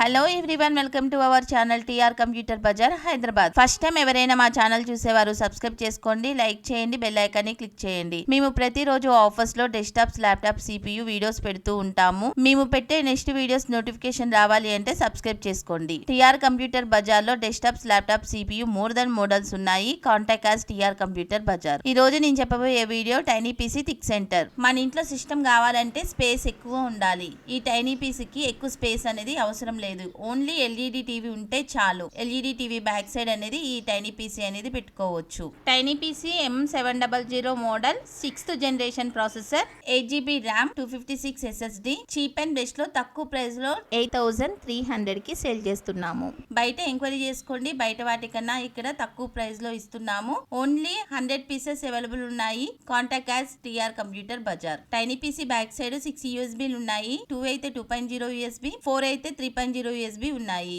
Hello everyone, welcome to our channel TR computer bazaar Hyderabad. First time ఎవరైనా మా channel చూసేవారు subscribe చేసుకోండి, like చేయండి, బెల్ ఐకాన్ ని క్లిక్ చేయండి. మేము ప్రతిరోజు ఆఫర్స్ లో డెస్క్టాప్స్, ల్యాప్టాప్, CPU వీడియోస్ పెడుతూ ఉంటాము. మేము పెట్టే నెక్స్ట్ వీడియోస్ నోటిఫికేషన్ రావాలి అంటే సబ్స్క్రైబ్ చేసుకోండి. టీఆర్ కంప్యూటర్ బజార్ లో desktops, laptop, CPU more than models ఉన్నాయి. Contact as TR computer bazaar. ఈ రోజు నేను చెప్పబోయే video tiny PC think centre. మన ఇంట్లో సిస్టమ్ కావాలంటే స్పేస్ ఎక్కువ ఉండాలి. ఈ టైనీ పీసీకి ఎక్కువ స్పేస్ అనేది అవసరం లేదు. ఓన్లీ ఎల్ఈడి టీవీ ఉంటే చాలు. ఎల్ఈడి టీవీ బ్యాక్ సైడ్ అనేది ఈ టైనీ పీసీ అనేది పెట్టుకోవచ్చు. Tiny PC M700 model 6th generation processor, 8GB RAM, 256 SSD. Cheap and best లో తక్కువ ప్రైస్ లో 8300 కి సేల్ చేస్తున్నాము. బయట ఎంక్వైరీ చేసుకోండి, బయట వాటికన్నా ఇక్కడ తక్కువ ప్రైస్ లో ఇస్తున్నాము. ఓన్లీ 100 పీసెస్ అవైలబుల్ ఉన్నాయి. Contact as TR computer Bazar. Tiny PC back side 6 USBలు ఉన్నాయి. 2 అయితే 2.0 USB, 4 అయితే 3.0 USB ఉన్నాయి.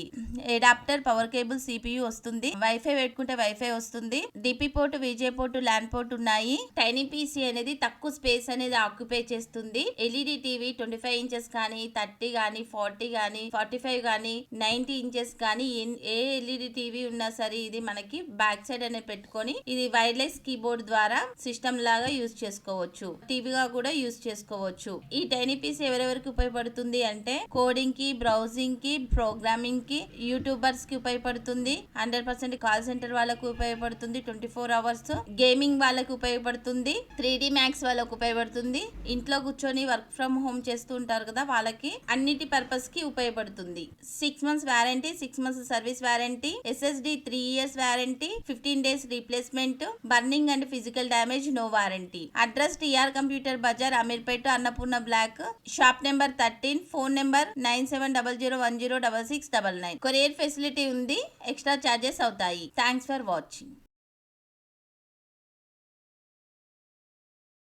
అడాప్టర్, పవర్ కేబుల్, CPU వస్తుంది. వైఫై పెట్టుకుంటే వైఫై వస్తుంది. DP port, VGA port, LAN port ఉన్నాయి. టైనీ పీసీ అనేది తక్కువ స్పేస్ అనేది ఆక్యుపై చేస్తుంది. ఎల్ఈడి టీవీ 25 ఇంచెస్ కానీ, 30 కానీ, 40 కానీ, 45 కానీ, 90 ఇంచెస్ కానీ ఏ ఎల్ఈడి టీవీ ఉన్నా సరే ఇది మనకి బ్యాక్ సైడ్ అనేది పెట్టుకొని ఇది వైర్లెస్ కీబోర్డ్ ద్వారా సిస్టమ్ లాగా యూజ్ చేసుకోవచ్చు. టీవీగా కూడా యూజ్ చేసుకోవచ్చు. ఈ టైనీ పీసీ ఎవరెవరికి ఉపయోగపడుతుంది అంటే కోడింగ్ కి, బ్రౌజింగ్ కి, ప్రోగ్రామింగ్ కి, యూట్యూబర్స్ కి ఉపయోగపడుతుంది. 100% కాల్ సెంటర్ వాళ్ళకు ఉపయోగపడుతుంది. 24 hours గేమింగ్ వాళ్ళకు ఉపయోగపడుతుంది. 3D మ్యాక్స్ వాళ్ళకు ఉపయోగపడుతుంది. ఇంట్లో కూర్చొని వర్క్ ఫ్రమ్ హోమ్ చేస్తూ ఉంటారు కదా, వాళ్ళకి అన్నిటి పర్పస్ కి ఉపయోగపడుతుంది. 6 months warranty, 6 months service warranty, SSD 3 years warranty, 15 days replacement, burning and physical damage no warranty. Address TR computer Bazar, Ameerpet, Annapurna block, shop number 13, phone number 9700106699. Courier facility ఉంది. ఎక్స్ట్రా చార్జెస్ అవుతాయి. Thanks for watching.